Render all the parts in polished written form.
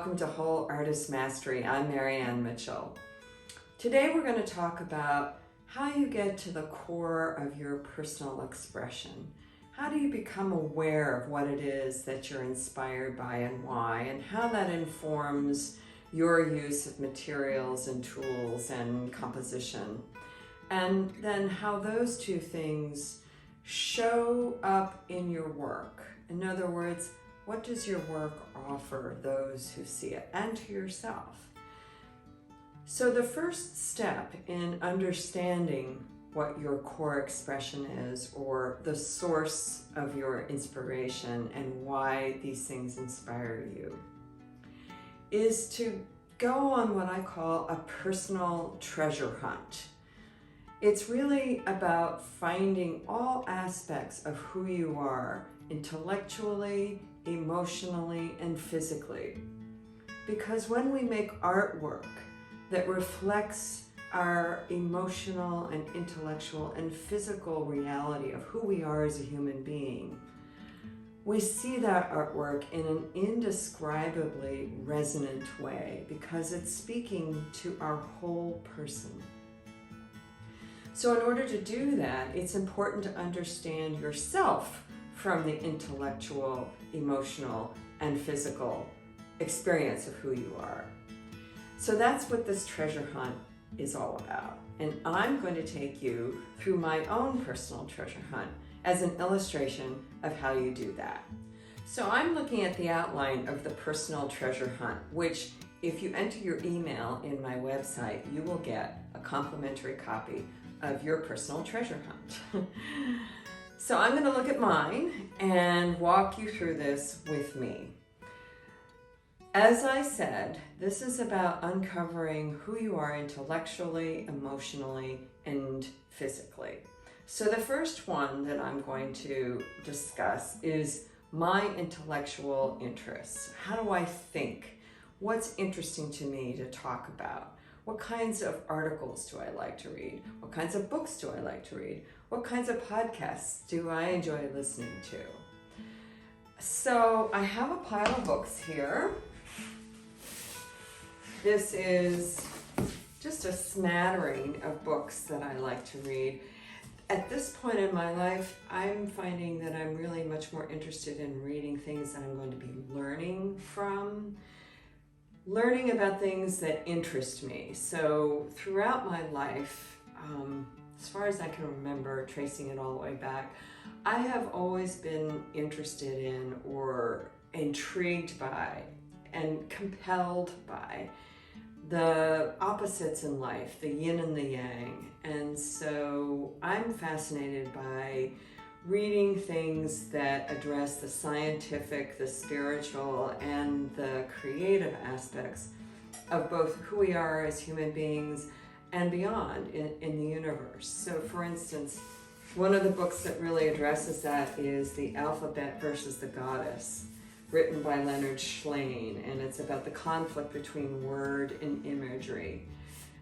welcome to Whole Artist Mastery. I'm Marianne Mitchell. Today we're going to talk about how you get to the core of your personal expression. How do you become aware of what it is that you're inspired by and why, and how that informs your use of materials and tools and composition. And then how those two things show up in your work. In other words, what does your work offer those who see it and to yourself? So the first step in understanding what your core expression is, or the source of your inspiration and why these things inspire you, is to go on what I call a personal treasure hunt. It's really about finding all aspects of who you are, intellectually, emotionally, and physically. Because when we make artwork that reflects our emotional and intellectual and physical reality of who we are as a human being, we see that artwork in an indescribably resonant way because it's speaking to our whole person. So in order to do that, it's important to understand yourself from the intellectual, emotional, and physical experience of who you are. So that's what this treasure hunt is all about. And I'm going to take you through my own personal treasure hunt as an illustration of how you do that. So I'm looking at the outline of the personal treasure hunt, which if you enter your email in my website, you will get a complimentary copy of your personal treasure hunt. So I'm going to look at mine and walk you through this with me. As I said, this is about uncovering who you are intellectually, emotionally, and physically. So the first one that I'm going to discuss is my intellectual interests. How do I think? What's interesting to me to talk about? What kinds of articles do I like to read? What kinds of books do I like to read? What kinds of podcasts do I enjoy listening to? So I have a pile of books here. This is just a smattering of books that I like to read. At this point in my life, I'm finding that I'm really much more interested in reading things that I'm going to be learning from. Learning about things that interest me. So throughout my life, as far as I can remember, tracing it all the way back, I have always been interested in or intrigued by and compelled by the opposites in life, the yin and the yang. And so I'm fascinated by reading things that address the scientific, the spiritual, and the creative aspects of both who we are as human beings and beyond in the universe. So for instance, one of the books that really addresses that is The Alphabet versus the Goddess, written by Leonard Shlain, and it's about the conflict between word and imagery,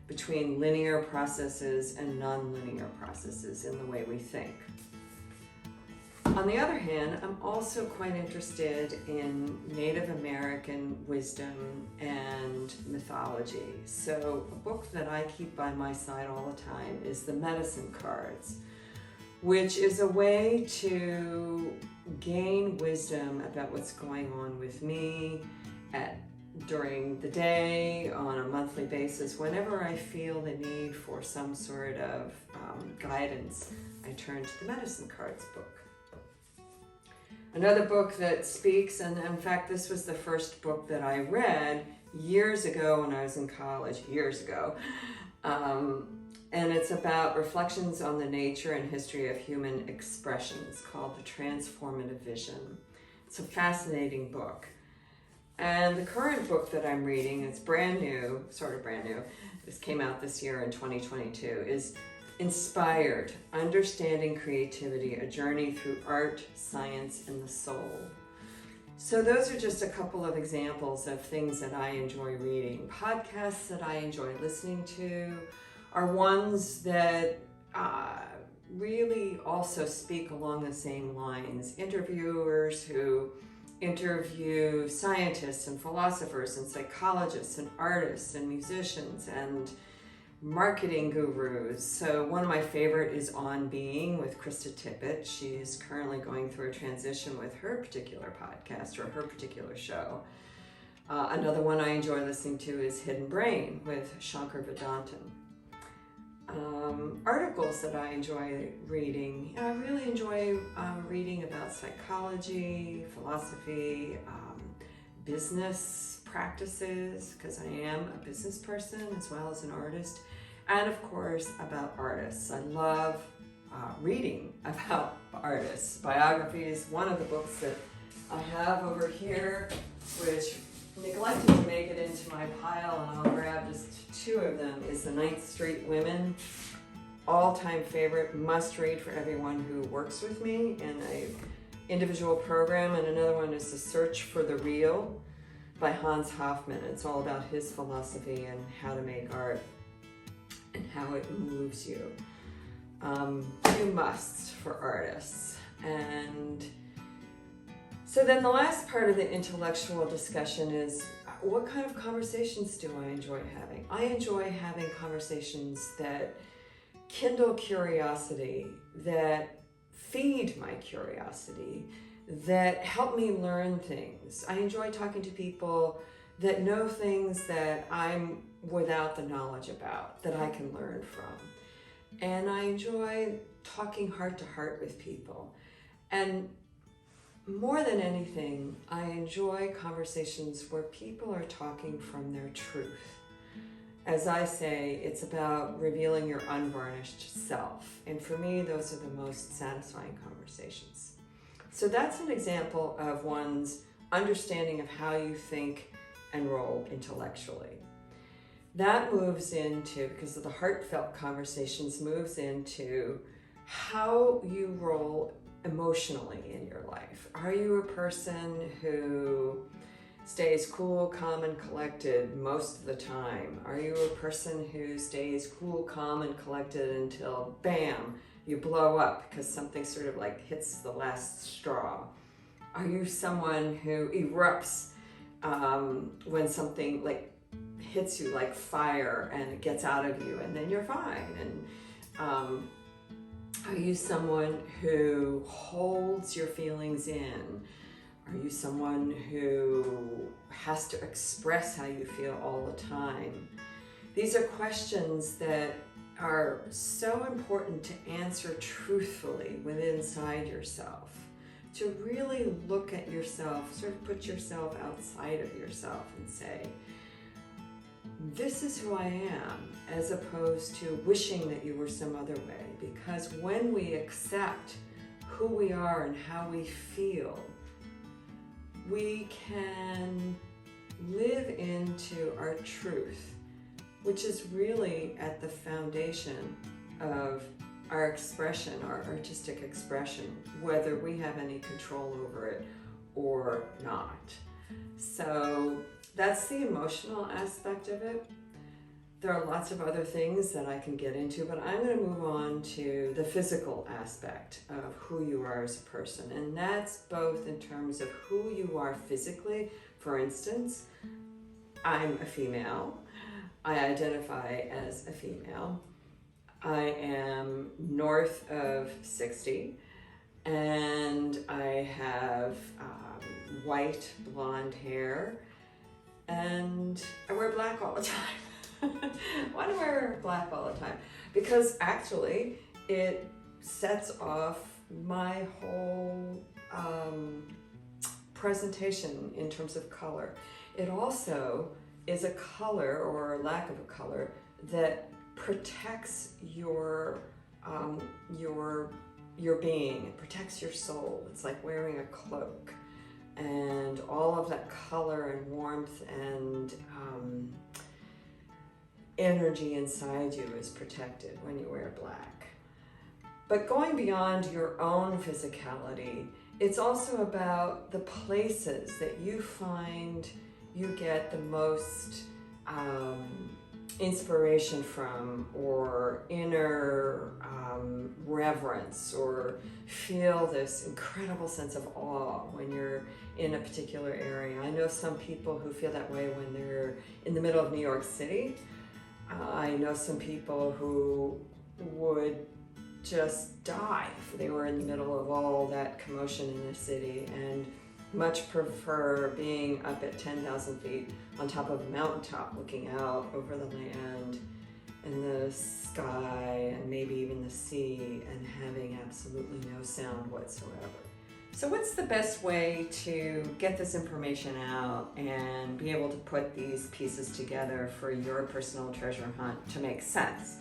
between linear processes and non-linear processes in the way we think. On the other hand, I'm also quite interested in Native American wisdom and mythology. So a book that I keep by my side all the time is The Medicine Cards, which is a way to gain wisdom about what's going on with me during the day, on a monthly basis. Whenever I feel the need for some sort of guidance, I turn to the Medicine Cards book. Another book that speaks, and in fact this was the first book that I read years ago when I was in college, years ago, and it's about reflections on the nature and history of human expression. It's called The Transformative Vision. It's a fascinating book. And the current book that I'm reading, it's brand new, sort of brand new, this came out this year in 2022, is Inspired, Understanding Creativity, A Journey Through Art, Science, and the Soul. So those are just a couple of examples of things that I enjoy reading. Podcasts that I enjoy listening to are ones that really also speak along the same lines. Interviewers who interview scientists and philosophers and psychologists and artists and musicians and marketing gurus. So one of my favorite is On Being with Krista Tippett. She's currently going through a transition with her particular podcast or her particular show. Another one I enjoy listening to is Hidden Brain with Shankar Vedantam. Articles that I enjoy reading. I really enjoy reading about psychology, philosophy, business practices, because I am a business person as well as an artist, and of course about artists. I love reading about artists. Biographies, one of the books that I have over here, which neglected to make it into my pile, and I'll grab just two of them, is The 9th Street Women. All-time favorite, must read for everyone who works with me in a individual program. And another one is The Search for the Real by Hans Hofmann. It's all about his philosophy and how to make art and how it moves you. Two musts for artists. And so then the last part of the intellectual discussion is, what kind of conversations do I enjoy having? I enjoy having conversations that kindle curiosity, that feed my curiosity, that help me learn things. I enjoy talking to people that know things that I'm without the knowledge about, that I can learn from. And I enjoy talking heart to heart with people. And more than anything, I enjoy conversations where people are talking from their truth. As I say, it's about revealing your unvarnished self. And for me, those are the most satisfying conversations. So that's an example of one's understanding of how you think and roll intellectually. That moves into, because of the heartfelt conversations, moves into how you roll emotionally in your life. Are you a person who stays cool, calm, and collected most of the time? Are you a person who stays cool, calm, and collected until, bam, you blow up because something sort of like hits the last straw? Are you someone who erupts when something like hits you like fire and it gets out of you and then you're fine? And are you someone who holds your feelings in? Are you someone who has to express how you feel all the time? These are questions that are so important to answer truthfully within inside yourself. To really look at yourself, sort of put yourself outside of yourself and say, this is who I am, as opposed to wishing that you were some other way. Because when we accept who we are and how we feel, we can live into our truth, which is really at the foundation of our expression, our artistic expression, whether we have any control over it or not. So that's the emotional aspect of it. There are lots of other things that I can get into, but I'm going to move on to the physical aspect of who you are as a person. And that's both in terms of who you are physically. For instance, I'm a female. I identify as a female. I am north of 60, and I have white blonde hair, and I wear black all the time. Why do I wear black all the time? Because actually it sets off my whole presentation in terms of color. It also is a color, or a lack of a color, that protects your being. It protects your soul. It's like wearing a cloak, and all of that color and warmth and energy inside you is protected when you wear black. But going beyond your own physicality, it's also about the places that you find you get the most inspiration from, or inner reverence, or feel this incredible sense of awe when you're in a particular area. I know some people who feel that way when they're in the middle of New York City. I know some people who would just die if they were in the middle of all that commotion in the city, and much prefer being up at 10,000 feet on top of a mountaintop looking out over the land and the sky and maybe even the sea and having absolutely no sound whatsoever. So what's the best way to get this information out and be able to put these pieces together for your personal treasure hunt to make sense?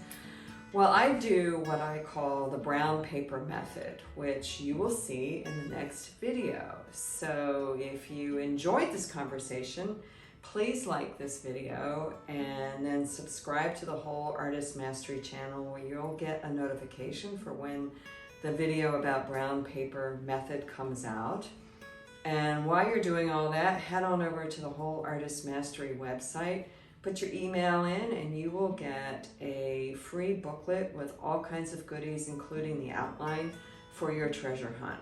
Well, I do what I call the brown paper method, which you will see in the next video. So if you enjoyed this conversation, please like this video and then subscribe to the Whole Artist Mastery channel, where you'll get a notification for when the video about brown paper method comes out. And while you're doing all that, head on over to the Whole Artist Mastery website, put your email in, and you will get a free booklet with all kinds of goodies, including the outline for your treasure hunt.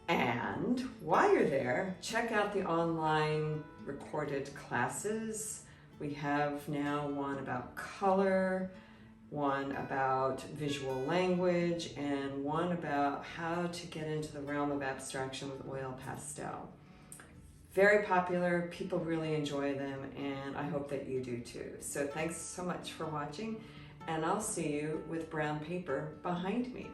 And while you're there, check out the online recorded classes. We have now one about color, one about visual language, and one about how to get into the realm of abstraction with oil pastel. Very popular, people really enjoy them, and I hope that you do too. So thanks so much for watching, and I'll see you with brown paper behind me.